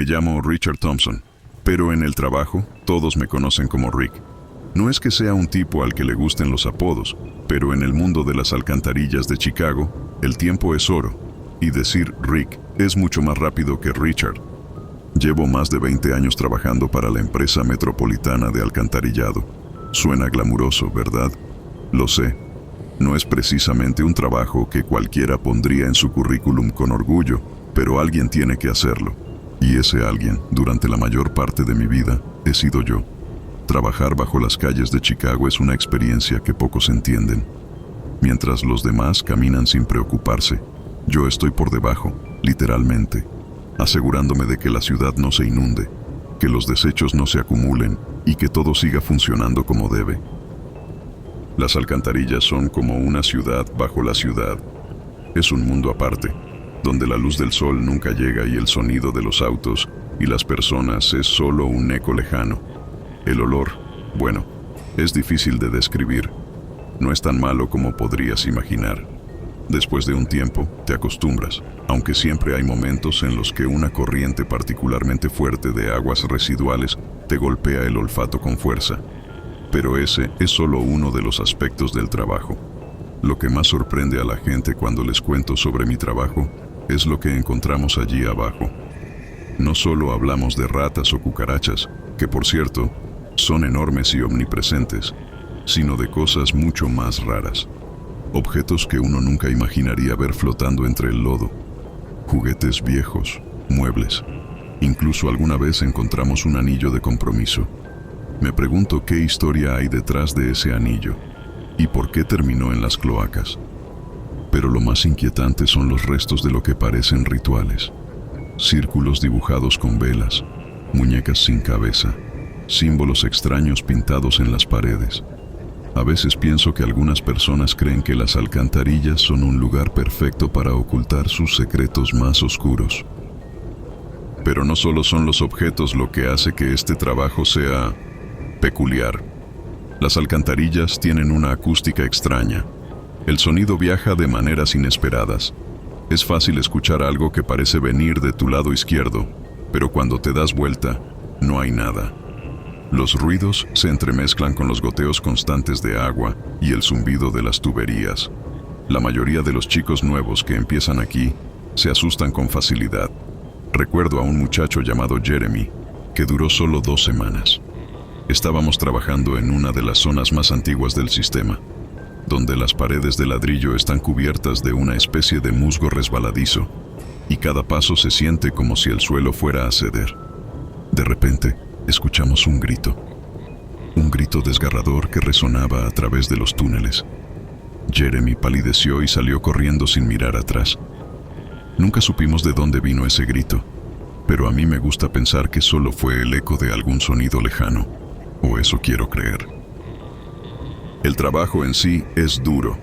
Me llamo Richard Thompson, pero en el trabajo todos me conocen como Rick. No es que sea un tipo al que le gusten los apodos, pero en el mundo de las alcantarillas de Chicago, el tiempo es oro, y decir Rick es mucho más rápido que Richard. Llevo más de 20 años trabajando para la empresa metropolitana de alcantarillado. Suena glamuroso, ¿verdad? Lo sé. No es precisamente un trabajo que cualquiera pondría en su currículum con orgullo, pero alguien tiene que hacerlo. Y ese alguien, durante la mayor parte de mi vida, he sido yo. Trabajar bajo las calles de Chicago es una experiencia que pocos entienden. Mientras los demás caminan sin preocuparse, yo estoy por debajo, literalmente, asegurándome de que la ciudad no se inunde, que los desechos no se acumulen y que todo siga funcionando como debe. Las alcantarillas son como una ciudad bajo la ciudad. Es un mundo aparte, donde la luz del sol nunca llega y el sonido de los autos y las personas es solo un eco lejano. El olor, bueno, es difícil de describir. No es tan malo como podrías imaginar. Después de un tiempo, te acostumbras, aunque siempre hay momentos en los que una corriente particularmente fuerte de aguas residuales te golpea el olfato con fuerza. Pero ese es solo uno de los aspectos del trabajo. Lo que más sorprende a la gente cuando les cuento sobre mi trabajo es lo que encontramos allí abajo. No solo hablamos de ratas o cucarachas, que por cierto, son enormes y omnipresentes, sino de cosas mucho más raras. Objetos que uno nunca imaginaría ver flotando entre el lodo. Juguetes viejos, muebles. Incluso alguna vez encontramos un anillo de compromiso. Me pregunto qué historia hay detrás de ese anillo y por qué terminó en las cloacas. Pero lo más inquietante son los restos de lo que parecen rituales. Círculos dibujados con velas, muñecas sin cabeza, símbolos extraños pintados en las paredes. A veces pienso que algunas personas creen que las alcantarillas son un lugar perfecto para ocultar sus secretos más oscuros. Pero no solo son los objetos lo que hace que este trabajo sea peculiar. Las alcantarillas tienen una acústica extraña. El sonido viaja de maneras inesperadas. Es fácil escuchar algo que parece venir de tu lado izquierdo, pero cuando te das vuelta, no hay nada. Los ruidos se entremezclan con los goteos constantes de agua y el zumbido de las tuberías. La mayoría de los chicos nuevos que empiezan aquí se asustan con facilidad. Recuerdo a un muchacho llamado Jeremy, que duró solo 2 semanas. Estábamos trabajando en una de las zonas más antiguas del sistema, donde las paredes de ladrillo están cubiertas de una especie de musgo resbaladizo, y cada paso se siente como si el suelo fuera a ceder. De repente, escuchamos un grito desgarrador que resonaba a través de los túneles. Jeremy palideció y salió corriendo sin mirar atrás. Nunca supimos de dónde vino ese grito, pero a mí me gusta pensar que solo fue el eco de algún sonido lejano, o eso quiero creer. El trabajo en sí es duro.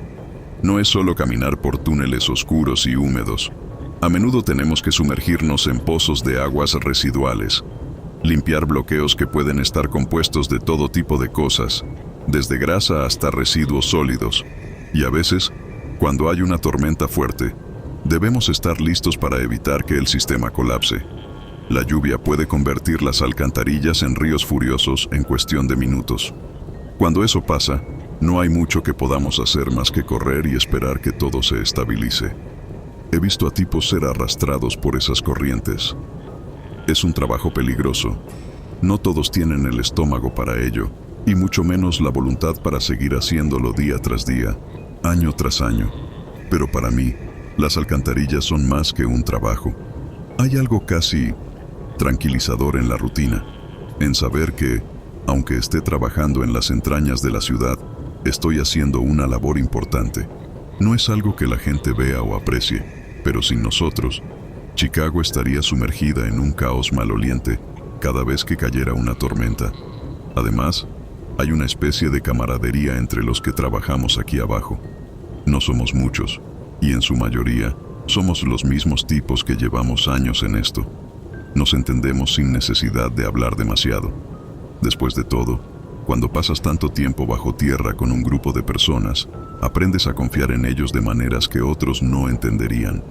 No es solo caminar por túneles oscuros y húmedos. A menudo tenemos que sumergirnos en pozos de aguas residuales, limpiar bloqueos que pueden estar compuestos de todo tipo de cosas, desde grasa hasta residuos sólidos, y a veces, cuando hay una tormenta fuerte, debemos estar listos para evitar que el sistema colapse. La lluvia puede convertir las alcantarillas en ríos furiosos en cuestión de minutos. Cuando eso pasa, no hay mucho que podamos hacer más que correr y esperar que todo se estabilice. He visto a tipos ser arrastrados por esas corrientes. Es un trabajo peligroso. No todos tienen el estómago para ello, y mucho menos la voluntad para seguir haciéndolo día tras día, año tras año. Pero para mí, las alcantarillas son más que un trabajo. Hay algo casi tranquilizador en la rutina, en saber que, aunque esté trabajando en las entrañas de la ciudad, estoy haciendo una labor importante. No es algo que la gente vea o aprecie, pero sin nosotros, Chicago estaría sumergida en un caos maloliente cada vez que cayera una tormenta. Además, hay una especie de camaradería entre los que trabajamos aquí abajo. No somos muchos, y en su mayoría, somos los mismos tipos que llevamos años en esto. Nos entendemos sin necesidad de hablar demasiado. Después de todo, cuando pasas tanto tiempo bajo tierra con un grupo de personas, aprendes a confiar en ellos de maneras que otros no entenderían.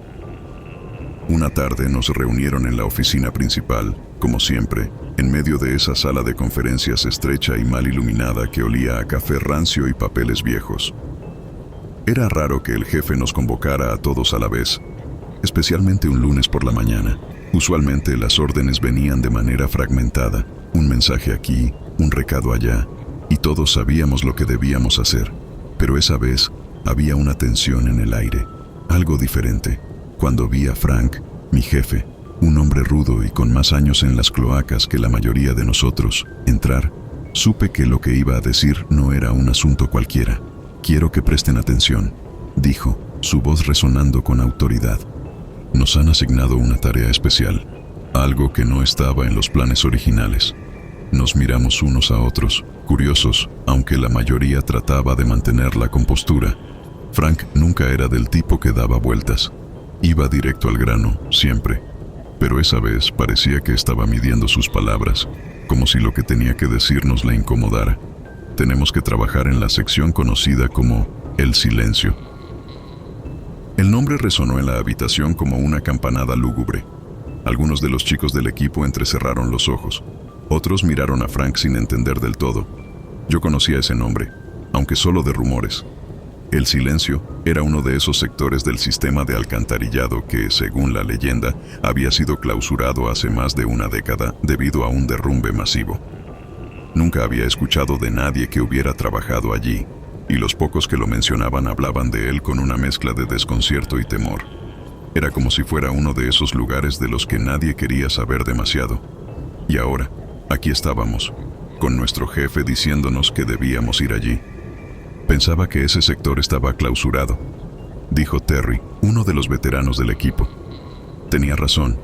Una tarde nos reunieron en la oficina principal, como siempre, en medio de esa sala de conferencias estrecha y mal iluminada que olía a café rancio y papeles viejos. Era raro que el jefe nos convocara a todos a la vez, especialmente un lunes por la mañana. Usualmente las órdenes venían de manera fragmentada, un mensaje aquí, un recado allá, y todos sabíamos lo que debíamos hacer. Pero esa vez había una tensión en el aire, algo diferente. Cuando vi a Frank, mi jefe, un hombre rudo y con más años en las cloacas que la mayoría de nosotros, entrar, supe que lo que iba a decir no era un asunto cualquiera. «Quiero que presten atención», dijo, su voz resonando con autoridad. «Nos han asignado una tarea especial, algo que no estaba en los planes originales». Nos miramos unos a otros, curiosos, aunque la mayoría trataba de mantener la compostura. Frank nunca era del tipo que daba vueltas. Iba directo al grano, siempre. Pero esa vez parecía que estaba midiendo sus palabras, como si lo que tenía que decirnos le incomodara. Tenemos que trabajar en la sección conocida como el silencio. El nombre resonó en la habitación como una campanada lúgubre. Algunos de los chicos del equipo entrecerraron los ojos. Otros miraron a Frank sin entender del todo. Yo conocía ese nombre, aunque solo de rumores. El silencio era uno de esos sectores del sistema de alcantarillado que, según la leyenda, había sido clausurado hace más de una década debido a un derrumbe masivo. Nunca había escuchado de nadie que hubiera trabajado allí, y los pocos que lo mencionaban hablaban de él con una mezcla de desconcierto y temor. Era como si fuera uno de esos lugares de los que nadie quería saber demasiado. Y ahora, aquí estábamos, con nuestro jefe diciéndonos que debíamos ir allí. Pensaba que ese sector estaba clausurado, dijo Terry, uno de los veteranos del equipo. Tenía razón.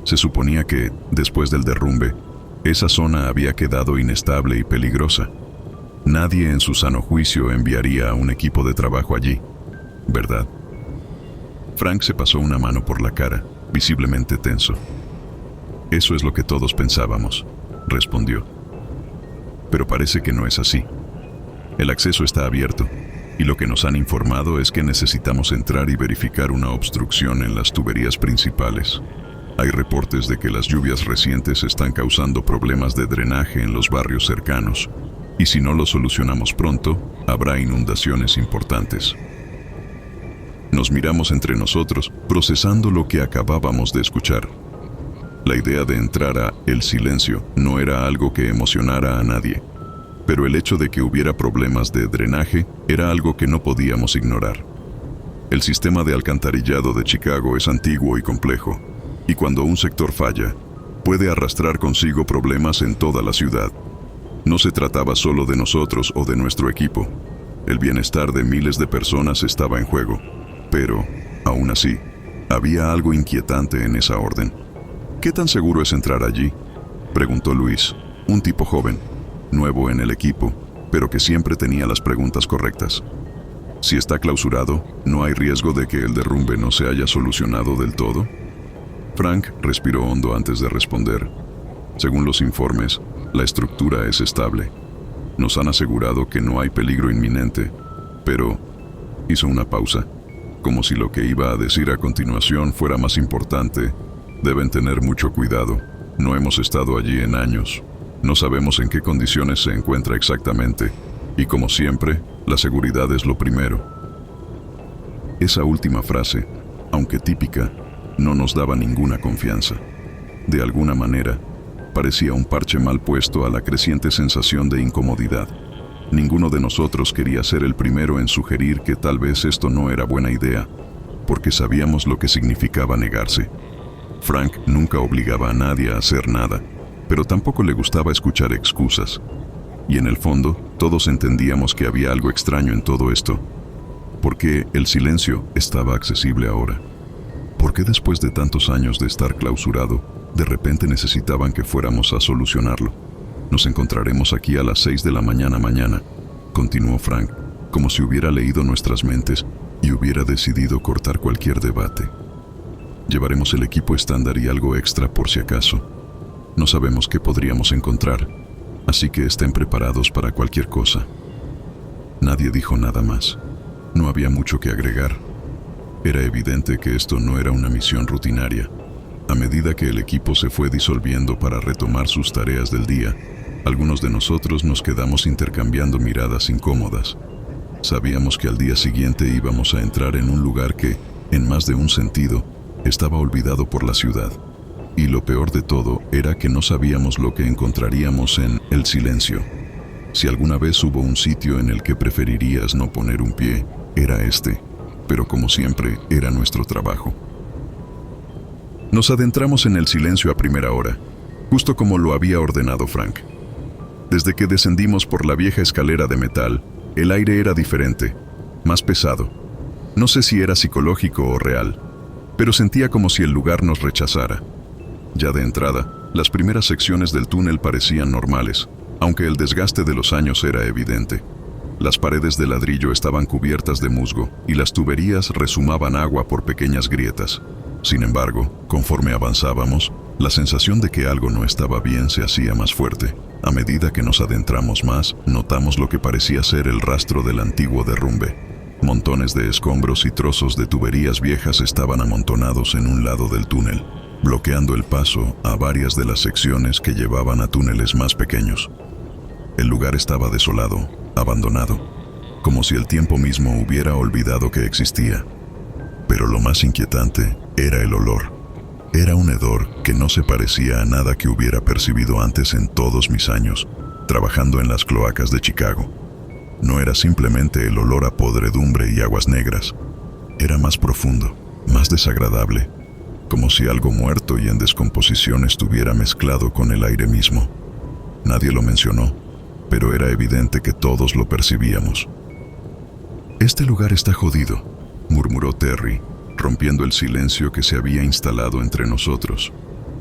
Se suponía que, después del derrumbe, esa zona había quedado inestable y peligrosa. Nadie en su sano juicio enviaría a un equipo de trabajo allí, ¿verdad? Frank se pasó una mano por la cara, visiblemente tenso. Eso es lo que todos pensábamos, respondió. Pero parece que no es así. El acceso está abierto, y lo que nos han informado es que necesitamos entrar y verificar una obstrucción en las tuberías principales. Hay reportes de que las lluvias recientes están causando problemas de drenaje en los barrios cercanos, y si no lo solucionamos pronto, habrá inundaciones importantes. Nos miramos entre nosotros, procesando lo que acabábamos de escuchar. La idea de entrar a el silencio no era algo que emocionara a nadie. Pero el hecho de que hubiera problemas de drenaje era algo que no podíamos ignorar. El sistema de alcantarillado de Chicago es antiguo y complejo, y cuando un sector falla, puede arrastrar consigo problemas en toda la ciudad. No se trataba solo de nosotros o de nuestro equipo. El bienestar de miles de personas estaba en juego. Pero, aún así, había algo inquietante en esa orden. «¿Qué tan seguro es entrar allí?», preguntó Luis, un tipo joven, nuevo en el equipo, pero que siempre tenía las preguntas correctas. «Si está clausurado, ¿no hay riesgo de que el derrumbe no se haya solucionado del todo?». Frank respiró hondo antes de responder. «Según los informes, la estructura es estable. Nos han asegurado que no hay peligro inminente, pero…» Hizo una pausa, como si lo que iba a decir a continuación fuera más importante. «Deben tener mucho cuidado. No hemos estado allí en años. No sabemos en qué condiciones se encuentra exactamente, y como siempre, la seguridad es lo primero». Esa última frase, aunque típica, no nos daba ninguna confianza. De alguna manera, parecía un parche mal puesto a la creciente sensación de incomodidad. Ninguno de nosotros quería ser el primero en sugerir que tal vez esto no era buena idea, porque sabíamos lo que significaba negarse. Frank nunca obligaba a nadie a hacer nada, pero tampoco le gustaba escuchar excusas. Y en el fondo, todos entendíamos que había algo extraño en todo esto. ¿Por qué el silencio estaba accesible ahora? ¿Por qué después de tantos años de estar clausurado, de repente necesitaban que fuéramos a solucionarlo? «Nos encontraremos aquí a las 6 de la mañana», continuó Frank, como si hubiera leído nuestras mentes y hubiera decidido cortar cualquier debate. «Llevaremos el equipo estándar y algo extra por si acaso. No sabemos qué podríamos encontrar, así que estén preparados para cualquier cosa». Nadie dijo nada más. No había mucho que agregar. Era evidente que esto no era una misión rutinaria. A medida que el equipo se fue disolviendo para retomar sus tareas del día, algunos de nosotros nos quedamos intercambiando miradas incómodas. Sabíamos que al día siguiente íbamos a entrar en un lugar que, en más de un sentido, estaba olvidado por la ciudad. Y lo peor de todo era que no sabíamos lo que encontraríamos en el silencio. Si alguna vez hubo un sitio en el que preferirías no poner un pie, era este. Pero como siempre, era nuestro trabajo. Nos adentramos en el silencio a primera hora, justo como lo había ordenado Frank. Desde que descendimos por la vieja escalera de metal, el aire era diferente, más pesado. No sé si era psicológico o real, pero sentía como si el lugar nos rechazara. Ya de entrada, las primeras secciones del túnel parecían normales, aunque el desgaste de los años era evidente. Las paredes de ladrillo estaban cubiertas de musgo y las tuberías resumaban agua por pequeñas grietas. Sin embargo, conforme avanzábamos, la sensación de que algo no estaba bien se hacía más fuerte. A medida que nos adentramos más, notamos lo que parecía ser el rastro del antiguo derrumbe. Montones de escombros y trozos de tuberías viejas estaban amontonados en un lado del túnel, bloqueando el paso a varias de las secciones que llevaban a túneles más pequeños. El lugar estaba desolado, abandonado, como si el tiempo mismo hubiera olvidado que existía. Pero lo más inquietante era el olor. Era un hedor que no se parecía a nada que hubiera percibido antes en todos mis años, trabajando en las cloacas de Chicago. No era simplemente el olor a podredumbre y aguas negras. Era más profundo, más desagradable, como si algo muerto y en descomposición estuviera mezclado con el aire mismo. Nadie lo mencionó, pero era evidente que todos lo percibíamos. «Este lugar está jodido», murmuró Terry, rompiendo el silencio que se había instalado entre nosotros.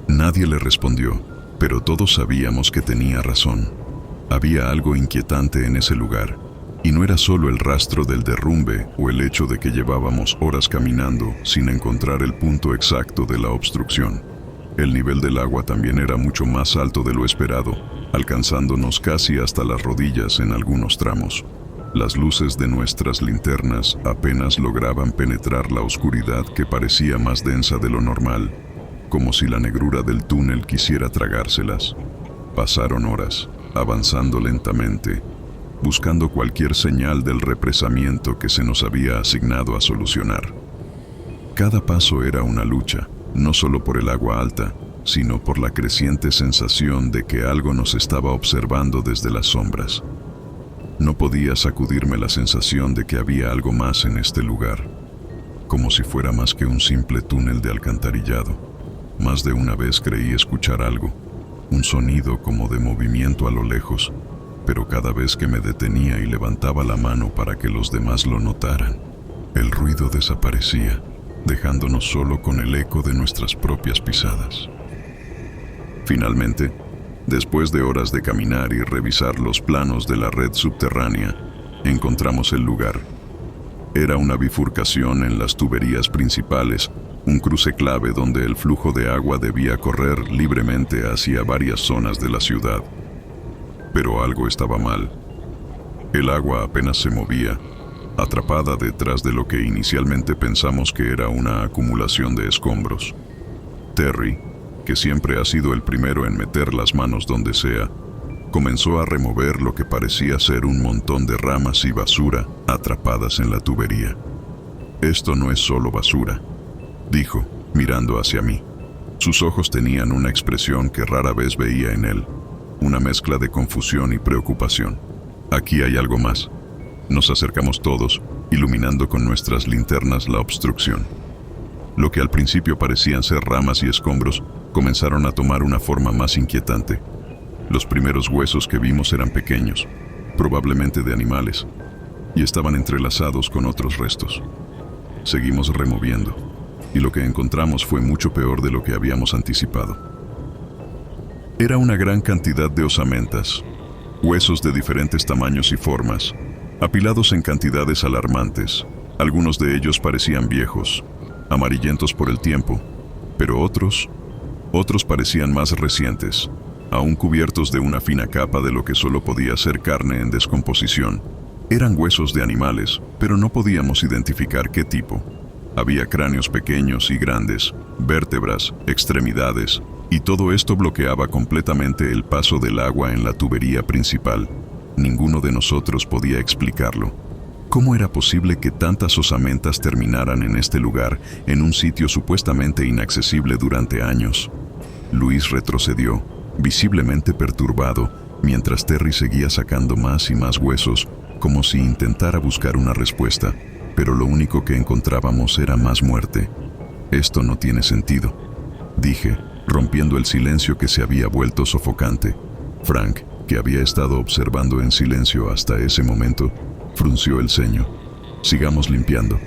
Nadie le respondió, pero todos sabíamos que tenía razón. Había algo inquietante en ese lugar, y no era solo el rastro del derrumbe o el hecho de que llevábamos horas caminando sin encontrar el punto exacto de la obstrucción. El nivel del agua también era mucho más alto de lo esperado, alcanzándonos casi hasta las rodillas en algunos tramos. Las luces de nuestras linternas apenas lograban penetrar la oscuridad que parecía más densa de lo normal, como si la negrura del túnel quisiera tragárselas. Pasaron horas, avanzando lentamente, buscando cualquier señal del represamiento que se nos había asignado a solucionar. Cada paso era una lucha, no solo por el agua alta, sino por la creciente sensación de que algo nos estaba observando desde las sombras. No podía sacudirme la sensación de que había algo más en este lugar, como si fuera más que un simple túnel de alcantarillado. Más de una vez creí escuchar algo, un sonido como de movimiento a lo lejos, pero cada vez que me detenía y levantaba la mano para que los demás lo notaran, el ruido desaparecía, dejándonos solo con el eco de nuestras propias pisadas. Finalmente, después de horas de caminar y revisar los planos de la red subterránea, encontramos el lugar. Era una bifurcación en las tuberías principales, un cruce clave donde el flujo de agua debía correr libremente hacia varias zonas de la ciudad. Pero algo estaba mal. El agua apenas se movía, atrapada detrás de lo que inicialmente pensamos que era una acumulación de escombros. Terry, que siempre ha sido el primero en meter las manos donde sea, comenzó a remover lo que parecía ser un montón de ramas y basura atrapadas en la tubería. «Esto no es solo basura», dijo, mirando hacia mí. Sus ojos tenían una expresión que rara vez veía en él, una mezcla de confusión y preocupación. «Aquí hay algo más». Nos acercamos todos, iluminando con nuestras linternas la obstrucción. Lo que al principio parecían ser ramas y escombros, comenzaron a tomar una forma más inquietante. Los primeros huesos que vimos eran pequeños, probablemente de animales, y estaban entrelazados con otros restos. Seguimos removiendo, y lo que encontramos fue mucho peor de lo que habíamos anticipado. Era una gran cantidad de osamentas, huesos de diferentes tamaños y formas, apilados en cantidades alarmantes. Algunos de ellos parecían viejos, amarillentos por el tiempo, pero otros parecían más recientes, aún cubiertos de una fina capa de lo que solo podía ser carne en descomposición. Eran huesos de animales, pero no podíamos identificar qué tipo. Había cráneos pequeños y grandes, vértebras, extremidades, y todo esto bloqueaba completamente el paso del agua en la tubería principal. Ninguno de nosotros podía explicarlo. ¿Cómo era posible que tantas osamentas terminaran en este lugar, en un sitio supuestamente inaccesible durante años? Luis retrocedió, visiblemente perturbado, mientras Terry seguía sacando más y más huesos, como si intentara buscar una respuesta, pero lo único que encontrábamos era más muerte. Esto no tiene sentido, dije, rompiendo el silencio que se había vuelto sofocante. Frank, que había estado observando en silencio hasta ese momento, frunció el ceño. «Sigamos limpiando»,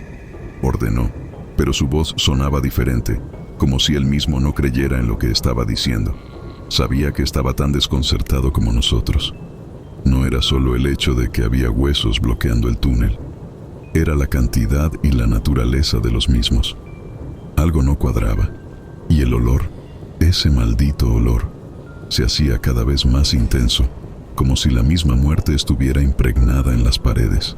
ordenó, pero su voz sonaba diferente, como si él mismo no creyera en lo que estaba diciendo. Sabía que estaba tan desconcertado como nosotros. No era solo el hecho de que había huesos bloqueando el túnel. Era la cantidad y la naturaleza de los mismos. Algo no cuadraba, y el olor, ese maldito olor, se hacía cada vez más intenso, como si la misma muerte estuviera impregnada en las paredes.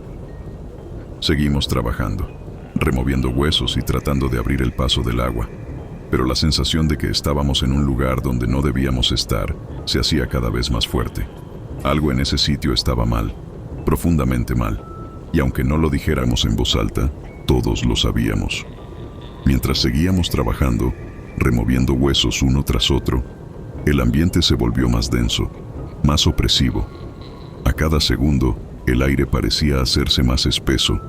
Seguimos trabajando, removiendo huesos y tratando de abrir el paso del agua, pero la sensación de que estábamos en un lugar donde no debíamos estar se hacía cada vez más fuerte. Algo en ese sitio estaba mal, profundamente mal, y aunque no lo dijéramos en voz alta, todos lo sabíamos. Mientras seguíamos trabajando, removiendo huesos uno tras otro, el ambiente se volvió más denso, más opresivo. A cada segundo, el aire parecía hacerse más espeso,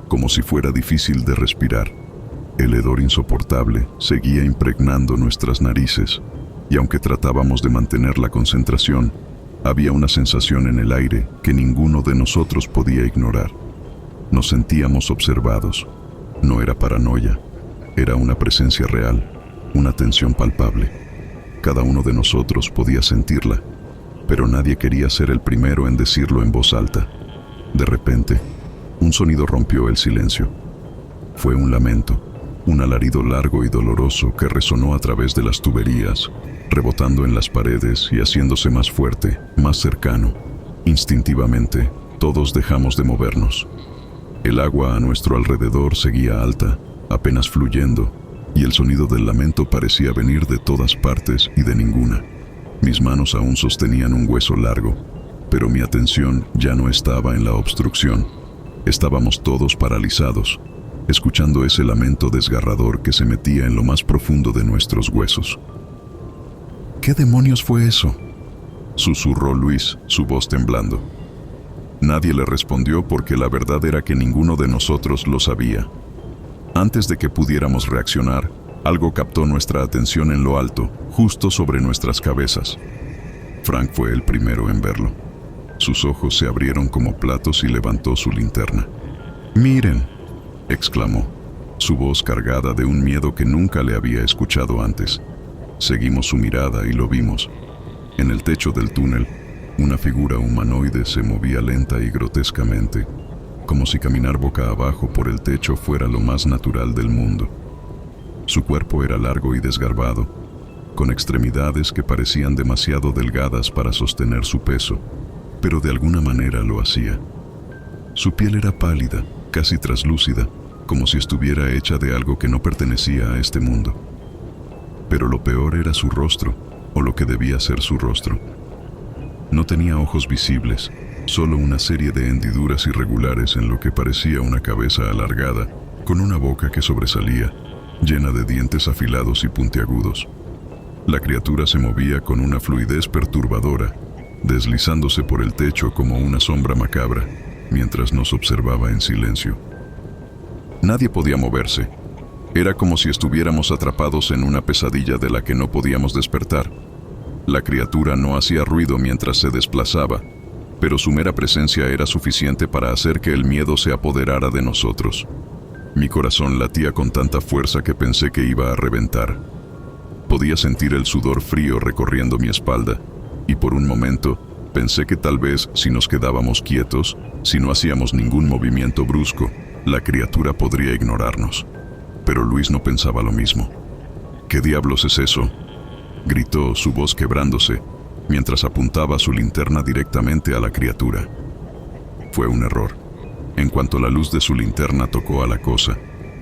como si fuera difícil de respirar. El hedor insoportable seguía impregnando nuestras narices, y aunque tratábamos de mantener la concentración, había una sensación en el aire que ninguno de nosotros podía ignorar. Nos sentíamos observados. No era paranoia, era una presencia real, una tensión palpable. Cada uno de nosotros podía sentirla, pero nadie quería ser el primero en decirlo en voz alta. De repente, un sonido rompió el silencio. Fue un lamento, un alarido largo y doloroso que resonó a través de las tuberías, rebotando en las paredes y haciéndose más fuerte, más cercano. Instintivamente, todos dejamos de movernos. El agua a nuestro alrededor seguía alta, apenas fluyendo, y el sonido del lamento parecía venir de todas partes y de ninguna. Mis manos aún sostenían un hueso largo, pero mi atención ya no estaba en la obstrucción. Estábamos todos paralizados, escuchando ese lamento desgarrador que se metía en lo más profundo de nuestros huesos. «¿Qué demonios fue eso?», susurró Luis, su voz temblando. Nadie le respondió porque la verdad era que ninguno de nosotros lo sabía. Antes de que pudiéramos reaccionar, algo captó nuestra atención en lo alto, justo sobre nuestras cabezas. Frank fue el primero en verlo. Sus ojos se abrieron como platos y levantó su linterna. «¡Miren!», exclamó, su voz cargada de un miedo que nunca le había escuchado antes. Seguimos su mirada y lo vimos. En el techo del túnel, una figura humanoide se movía lenta y grotescamente, como si caminar boca abajo por el techo fuera lo más natural del mundo. Su cuerpo era largo y desgarbado, con extremidades que parecían demasiado delgadas para sostener su peso, pero de alguna manera lo hacía. Su piel era pálida, casi traslúcida, como si estuviera hecha de algo que no pertenecía a este mundo. Pero lo peor era su rostro, o lo que debía ser su rostro. No tenía ojos visibles, solo una serie de hendiduras irregulares en lo que parecía una cabeza alargada, con una boca que sobresalía, llena de dientes afilados y puntiagudos. La criatura se movía con una fluidez perturbadora, deslizándose por el techo como una sombra macabra, mientras nos observaba en silencio. Nadie podía moverse. Era como si estuviéramos atrapados en una pesadilla de la que no podíamos despertar. La criatura no hacía ruido mientras se desplazaba, pero su mera presencia era suficiente para hacer que el miedo se apoderara de nosotros. Mi corazón latía con tanta fuerza que pensé que iba a reventar. Podía sentir el sudor frío recorriendo mi espalda, y por un momento pensé que tal vez si nos quedábamos quietos, si no hacíamos ningún movimiento brusco, la criatura podría ignorarnos. Pero Luis no pensaba lo mismo. «¿Qué diablos es eso?», gritó, su voz quebrándose, mientras apuntaba su linterna directamente a la criatura. Fue un error. En cuanto la luz de su linterna tocó a la cosa,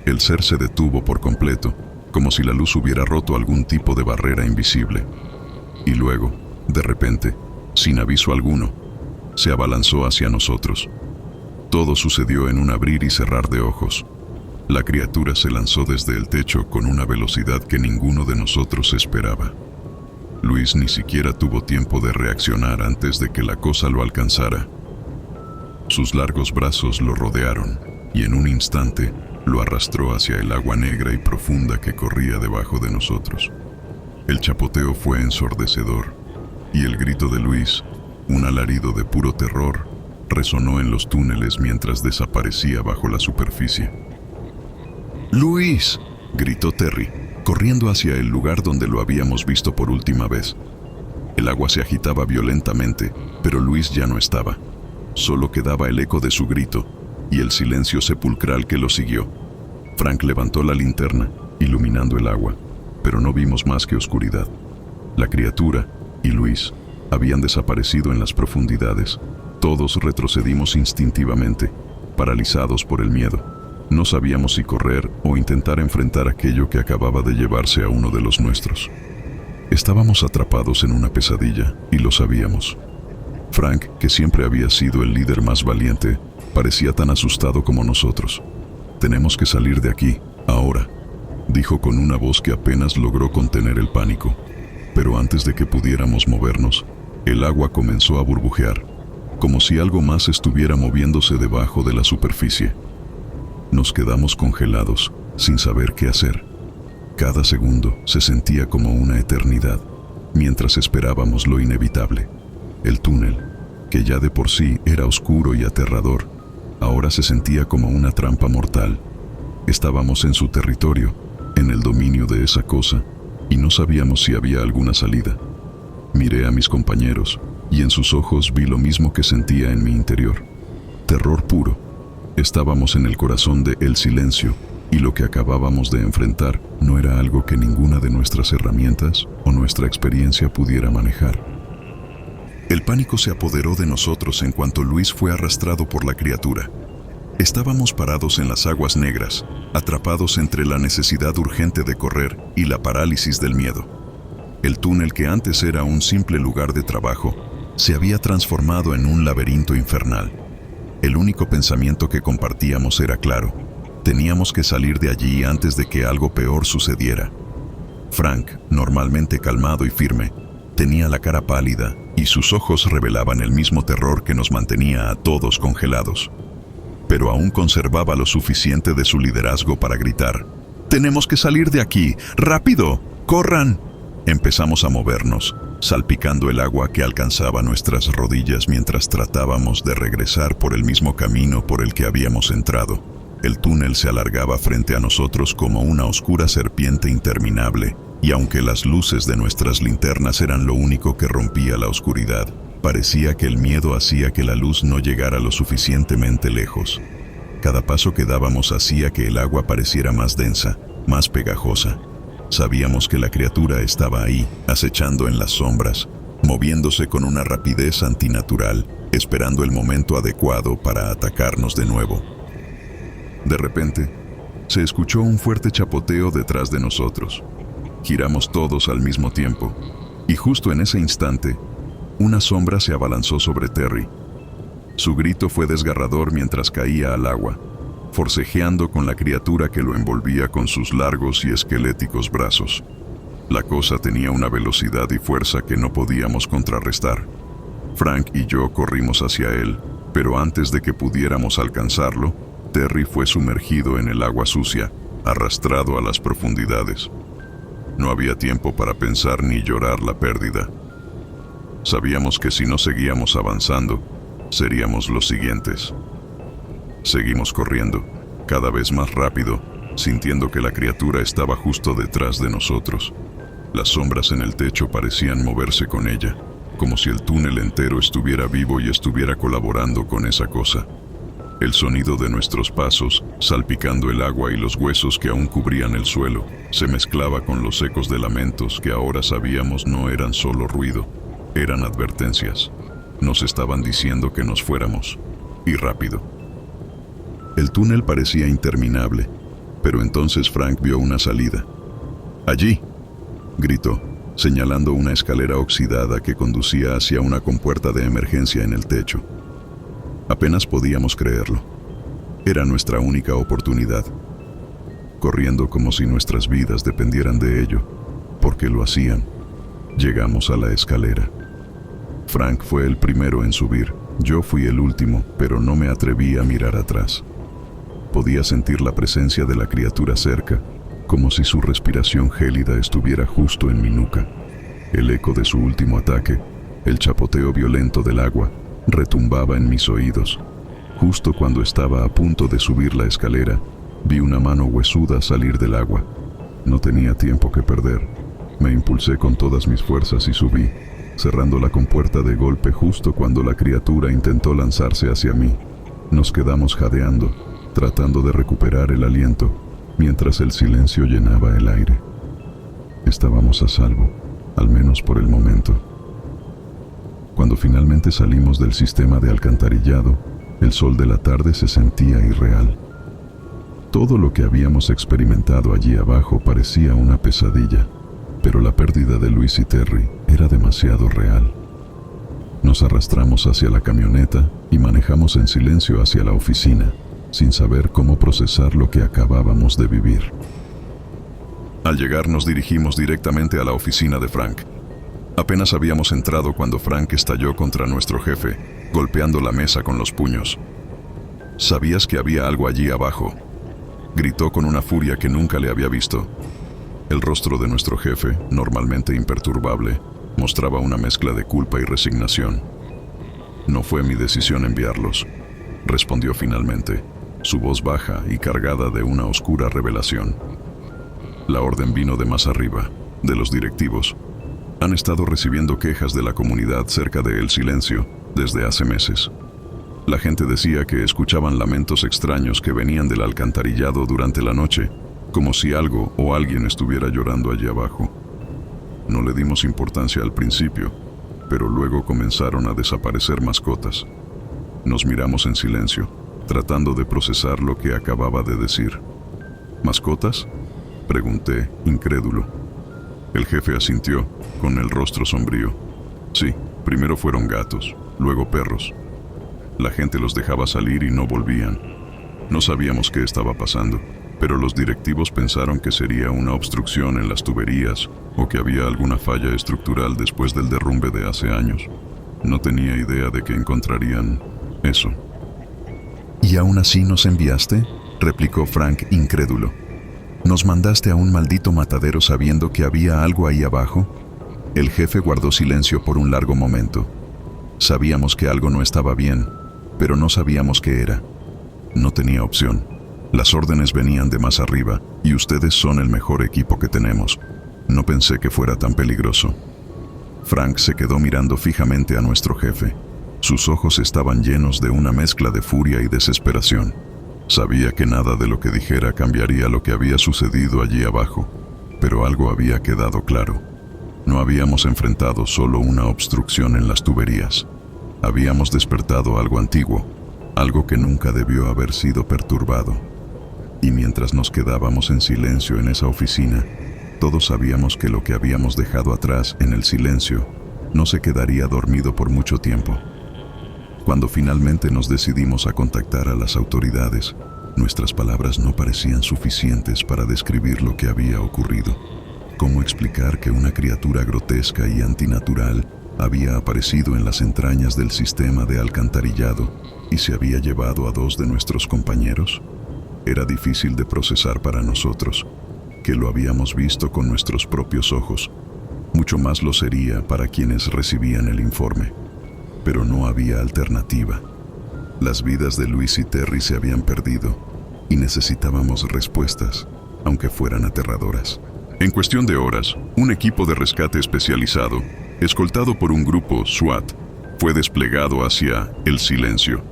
El ser se detuvo por completo, como si la luz hubiera roto algún tipo de barrera invisible. Y luego, de repente, sin aviso alguno, se abalanzó hacia nosotros. Todo sucedió en un abrir y cerrar de ojos. La criatura se lanzó desde el techo con una velocidad que ninguno de nosotros esperaba. Luis ni siquiera tuvo tiempo de reaccionar antes de que la cosa lo alcanzara. Sus largos brazos lo rodearon y en un instante lo arrastró hacia el agua negra y profunda que corría debajo de nosotros. El chapoteo fue ensordecedor y el grito de Luis, un alarido de puro terror, resonó en los túneles mientras desaparecía bajo la superficie. ¡Luis!, gritó Terry, corriendo hacia el lugar donde lo habíamos visto por última vez. El agua se agitaba violentamente, pero Luis ya no estaba. Solo quedaba el eco de su grito y el silencio sepulcral que lo siguió. Frank levantó la linterna, iluminando el agua, pero no vimos más que oscuridad. La criatura y Luis habían desaparecido en las profundidades. Todos retrocedimos instintivamente, paralizados por el miedo. No sabíamos si correr o intentar enfrentar aquello que acababa de llevarse a uno de los nuestros. Estábamos atrapados en una pesadilla y lo sabíamos. Frank, que siempre había sido el líder más valiente, parecía tan asustado como nosotros. «Tenemos que salir de aquí, ahora», dijo con una voz que apenas logró contener el pánico. Pero antes de que pudiéramos movernos, el agua comenzó a burbujear, como si algo más estuviera moviéndose debajo de la superficie. Nos quedamos congelados, sin saber qué hacer. Cada segundo se sentía como una eternidad, mientras esperábamos lo inevitable. El túnel, que ya de por sí era oscuro y aterrador, ahora se sentía como una trampa mortal. Estábamos en su territorio, en el dominio de esa cosa, y no sabíamos si había alguna salida. Miré a mis compañeros, y en sus ojos vi lo mismo que sentía en mi interior. Terror puro. Estábamos en el corazón de El Silencio, y lo que acabábamos de enfrentar no era algo que ninguna de nuestras herramientas o nuestra experiencia pudiera manejar. El pánico se apoderó de nosotros en cuanto Luis fue arrastrado por la criatura. Estábamos parados en las aguas negras, atrapados entre la necesidad urgente de correr y la parálisis del miedo. El túnel, que antes era un simple lugar de trabajo, se había transformado en un laberinto infernal. El único pensamiento que compartíamos era claro: teníamos que salir de allí antes de que algo peor sucediera. Frank, normalmente calmado y firme, tenía la cara pálida y sus ojos revelaban el mismo terror que nos mantenía a todos congelados. Pero aún conservaba lo suficiente de su liderazgo para gritar: «¡Tenemos que salir de aquí! ¡Rápido! ¡Corran!». Empezamos a movernos, salpicando el agua que alcanzaba nuestras rodillas mientras tratábamos de regresar por el mismo camino por el que habíamos entrado. El túnel se alargaba frente a nosotros como una oscura serpiente interminable, y aunque las luces de nuestras linternas eran lo único que rompía la oscuridad, parecía que el miedo hacía que la luz no llegara lo suficientemente lejos. Cada paso que dábamos hacía que el agua pareciera más densa, más pegajosa. Sabíamos que la criatura estaba ahí, acechando en las sombras, moviéndose con una rapidez antinatural, esperando el momento adecuado para atacarnos de nuevo. De repente, se escuchó un fuerte chapoteo detrás de nosotros. Giramos todos al mismo tiempo, y justo en ese instante, una sombra se abalanzó sobre Terry. Su grito fue desgarrador mientras caía al agua, forcejeando con la criatura que lo envolvía con sus largos y esqueléticos brazos. La cosa tenía una velocidad y fuerza que no podíamos contrarrestar. Frank y yo corrimos hacia él, pero antes de que pudiéramos alcanzarlo, Terry fue sumergido en el agua sucia, arrastrado a las profundidades. No había tiempo para pensar ni llorar la pérdida. Sabíamos que si no seguíamos avanzando, seríamos los siguientes. Seguimos corriendo, cada vez más rápido, sintiendo que la criatura estaba justo detrás de nosotros. Las sombras en el techo parecían moverse con ella, como si el túnel entero estuviera vivo y estuviera colaborando con esa cosa. El sonido de nuestros pasos, salpicando el agua y los huesos que aún cubrían el suelo, se mezclaba con los ecos de lamentos que ahora sabíamos no eran solo ruido, eran advertencias. Nos estaban diciendo que nos fuéramos, y rápido. El túnel parecía interminable, pero entonces Frank vio una salida. «¡Allí!», gritó, señalando una escalera oxidada que conducía hacia una compuerta de emergencia en el techo. Apenas podíamos creerlo. Era nuestra única oportunidad. Corriendo como si nuestras vidas dependieran de ello, porque lo hacían, llegamos a la escalera. Frank fue el primero en subir. Yo fui el último, pero no me atreví a mirar atrás. Podía sentir la presencia de la criatura cerca, como si su respiración gélida estuviera justo en mi nuca. El eco de su último ataque, el chapoteo violento del agua, retumbaba en mis oídos. Justo cuando estaba a punto de subir la escalera, vi una mano huesuda salir del agua. No tenía tiempo que perder. Me impulsé con todas mis fuerzas y subí, cerrando la compuerta de golpe justo cuando la criatura intentó lanzarse hacia mí. Nos quedamos jadeando, tratando de recuperar el aliento, mientras el silencio llenaba el aire. Estábamos a salvo, al menos por el momento. Cuando finalmente salimos del sistema de alcantarillado, el sol de la tarde se sentía irreal. Todo lo que habíamos experimentado allí abajo parecía una pesadilla, pero la pérdida de Luis y Terry era demasiado real. Nos arrastramos hacia la camioneta y manejamos en silencio hacia la oficina, sin saber cómo procesar lo que acabábamos de vivir. Al llegar nos dirigimos directamente a la oficina de Frank. Apenas habíamos entrado cuando Frank estalló contra nuestro jefe, golpeando la mesa con los puños. «¿Sabías que había algo allí abajo?», gritó con una furia que nunca le había visto. El rostro de nuestro jefe, normalmente imperturbable, mostraba una mezcla de culpa y resignación. «No fue mi decisión enviarlos», respondió finalmente, su voz baja y cargada de una oscura revelación. «La orden vino de más arriba, de los directivos. Han estado recibiendo quejas de la comunidad cerca de El Silencio desde hace meses. La gente decía que escuchaban lamentos extraños que venían del alcantarillado durante la noche, como si algo o alguien estuviera llorando allí abajo. No le dimos importancia al principio, pero luego comenzaron a desaparecer mascotas. Nos miramos en silencio, tratando de procesar lo que acababa de decir. «¿Mascotas?», pregunté, incrédulo. El jefe asintió, con el rostro sombrío. «Sí, primero fueron gatos, luego perros. La gente los dejaba salir y no volvían. No sabíamos qué estaba pasando, pero los directivos pensaron que sería una obstrucción en las tuberías o que había alguna falla estructural después del derrumbe de hace años. No tenía idea de que encontrarían eso». «¿Y aún así nos enviaste?», replicó Frank, incrédulo. «¿Nos mandaste a un maldito matadero sabiendo que había algo ahí abajo?». El jefe guardó silencio por un largo momento. Sabíamos que algo no estaba bien, pero no sabíamos qué era. No tenía opción. Las órdenes venían de más arriba, y ustedes son el mejor equipo que tenemos. No pensé que fuera tan peligroso». Frank se quedó mirando fijamente a nuestro jefe. Sus ojos estaban llenos de una mezcla de furia y desesperación. Sabía que nada de lo que dijera cambiaría lo que había sucedido allí abajo, pero algo había quedado claro. No habíamos enfrentado solo una obstrucción en las tuberías. Habíamos despertado algo antiguo, algo que nunca debió haber sido perturbado. Y mientras nos quedábamos en silencio en esa oficina, todos sabíamos que lo que habíamos dejado atrás en el silencio no se quedaría dormido por mucho tiempo. Cuando finalmente nos decidimos a contactar a las autoridades, nuestras palabras no parecían suficientes para describir lo que había ocurrido. ¿Cómo explicar que una criatura grotesca y antinatural había aparecido en las entrañas del sistema de alcantarillado y se había llevado a 2 de nuestros compañeros? Era difícil de procesar para nosotros, que lo habíamos visto con nuestros propios ojos. Mucho más lo sería para quienes recibían el informe. Pero no había alternativa. Las vidas de Luis y Terry se habían perdido y necesitábamos respuestas, aunque fueran aterradoras. En cuestión de horas, un equipo de rescate especializado, escoltado por un grupo SWAT, fue desplegado hacia El Silencio.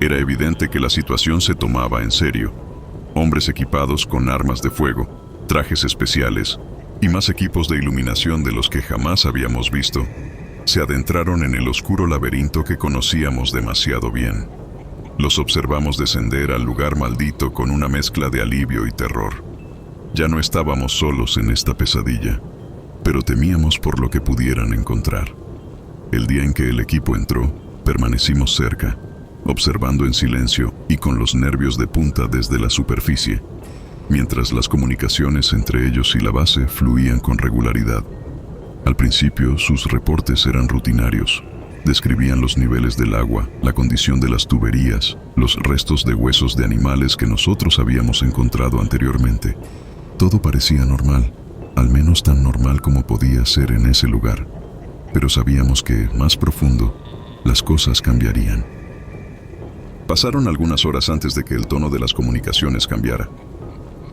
Era evidente que la situación se tomaba en serio. Hombres equipados con armas de fuego, trajes especiales y más equipos de iluminación de los que jamás habíamos visto, se adentraron en el oscuro laberinto que conocíamos demasiado bien. Los observamos descender al lugar maldito con una mezcla de alivio y terror. Ya no estábamos solos en esta pesadilla, pero temíamos por lo que pudieran encontrar. El día en que el equipo entró, permanecimos cerca, observando en silencio y con los nervios de punta desde la superficie, mientras las comunicaciones entre ellos y la base fluían con regularidad. Al principio, sus reportes eran rutinarios. Describían los niveles del agua, la condición de las tuberías, los restos de huesos de animales que nosotros habíamos encontrado anteriormente. Todo parecía normal, al menos tan normal como podía ser en ese lugar. Pero sabíamos que, más profundo, las cosas cambiarían. Pasaron algunas horas antes de que el tono de las comunicaciones cambiara.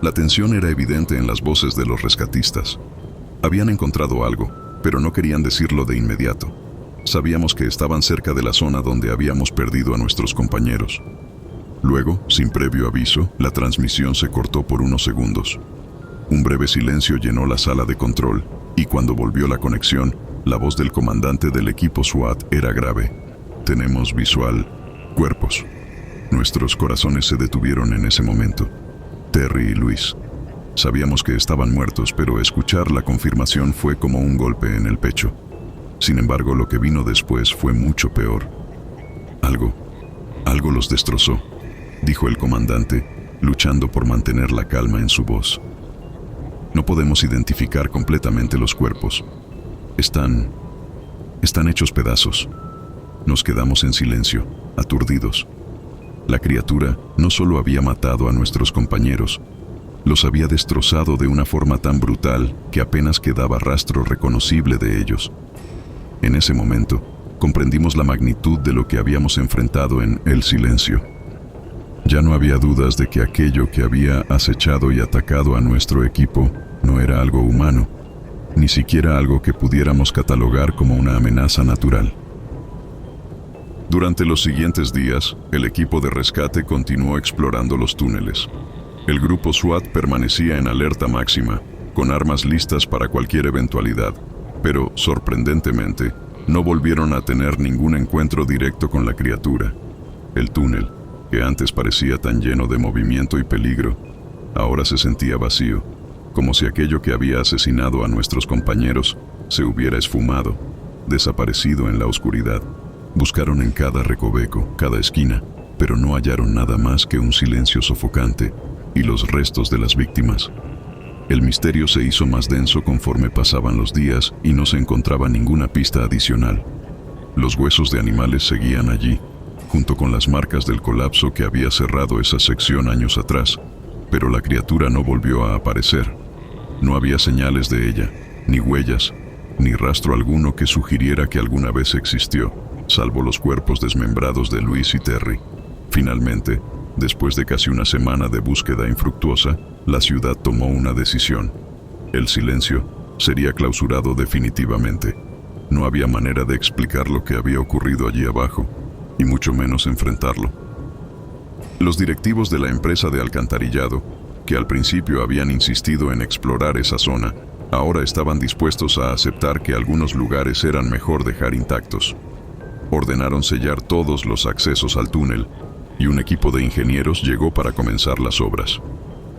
La tensión era evidente en las voces de los rescatistas. Habían encontrado algo, pero no querían decirlo de inmediato. Sabíamos que estaban cerca de la zona donde habíamos perdido a nuestros compañeros. Luego, sin previo aviso, la transmisión se cortó por unos segundos. Un breve silencio llenó la sala de control, y cuando volvió la conexión, la voz del comandante del equipo SWAT era grave. Tenemos visual, cuerpos. Nuestros corazones se detuvieron en ese momento. Terry y Luis. Sabíamos que estaban muertos, pero escuchar la confirmación fue como un golpe en el pecho. Sin embargo, lo que vino después fue mucho peor. Algo los destrozó, dijo el comandante, luchando por mantener la calma en su voz. No podemos identificar completamente los cuerpos. Están hechos pedazos. Nos quedamos en silencio, aturdidos. La criatura no solo había matado a nuestros compañeros, los había destrozado de una forma tan brutal que apenas quedaba rastro reconocible de ellos. En ese momento, comprendimos la magnitud de lo que habíamos enfrentado en el silencio. Ya no había dudas de que aquello que había acechado y atacado a nuestro equipo no era algo humano, ni siquiera algo que pudiéramos catalogar como una amenaza natural. Durante los siguientes días, el equipo de rescate continuó explorando los túneles. El grupo SWAT permanecía en alerta máxima, con armas listas para cualquier eventualidad, pero, sorprendentemente, no volvieron a tener ningún encuentro directo con la criatura. El túnel, que antes parecía tan lleno de movimiento y peligro, ahora se sentía vacío, como si aquello que había asesinado a nuestros compañeros se hubiera esfumado, desaparecido en la oscuridad. Buscaron en cada recoveco, cada esquina, pero no hallaron nada más que un silencio sofocante y los restos de las víctimas. El misterio se hizo más denso conforme pasaban los días y no se encontraba ninguna pista adicional. Los huesos de animales seguían allí, junto con las marcas del colapso que había cerrado esa sección años atrás, pero la criatura no volvió a aparecer. No había señales de ella, ni huellas, ni rastro alguno que sugiriera que alguna vez existió, salvo los cuerpos desmembrados de Luis y Terry. Finalmente, después de casi una semana de búsqueda infructuosa, la ciudad tomó una decisión. El silencio sería clausurado definitivamente. No había manera de explicar lo que había ocurrido allí abajo, y mucho menos enfrentarlo. Los directivos de la empresa de alcantarillado, que al principio habían insistido en explorar esa zona, ahora estaban dispuestos a aceptar que algunos lugares eran mejor dejar intactos. Ordenaron sellar todos los accesos al túnel, y un equipo de ingenieros llegó para comenzar las obras.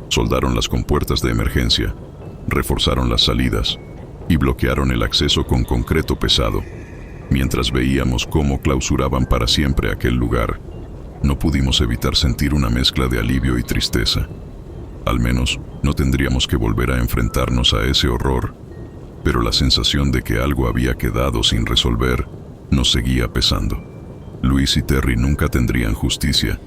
Soldaron las compuertas de emergencia, reforzaron las salidas y bloquearon el acceso con concreto pesado. Mientras veíamos cómo clausuraban para siempre aquel lugar, no pudimos evitar sentir una mezcla de alivio y tristeza. Al menos no tendríamos que volver a enfrentarnos a ese horror, pero la sensación de que algo había quedado sin resolver nos seguía pesando. Luis y Terry nunca tendrían justicia,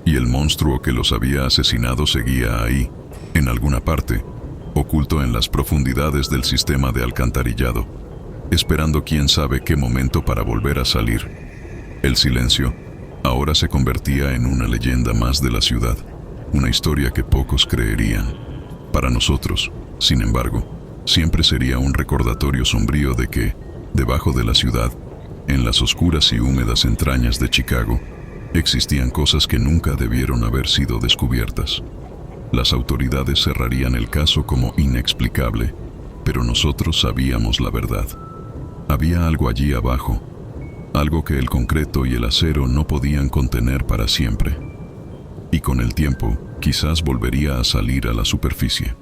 y el monstruo que los había asesinado seguía ahí, en alguna parte, oculto en las profundidades del sistema de alcantarillado, esperando quién sabe qué momento para volver a salir. El silencio ahora se convertía en una leyenda más de la ciudad, una historia que pocos creerían. Para nosotros, sin embargo, siempre sería un recordatorio sombrío de que, debajo de la ciudad, en las oscuras y húmedas entrañas de Chicago, existían cosas que nunca debieron haber sido descubiertas. Las autoridades cerrarían el caso como inexplicable, pero nosotros sabíamos la verdad. Había algo allí abajo, algo que el concreto y el acero no podían contener para siempre. Y con el tiempo, quizás volvería a salir a la superficie.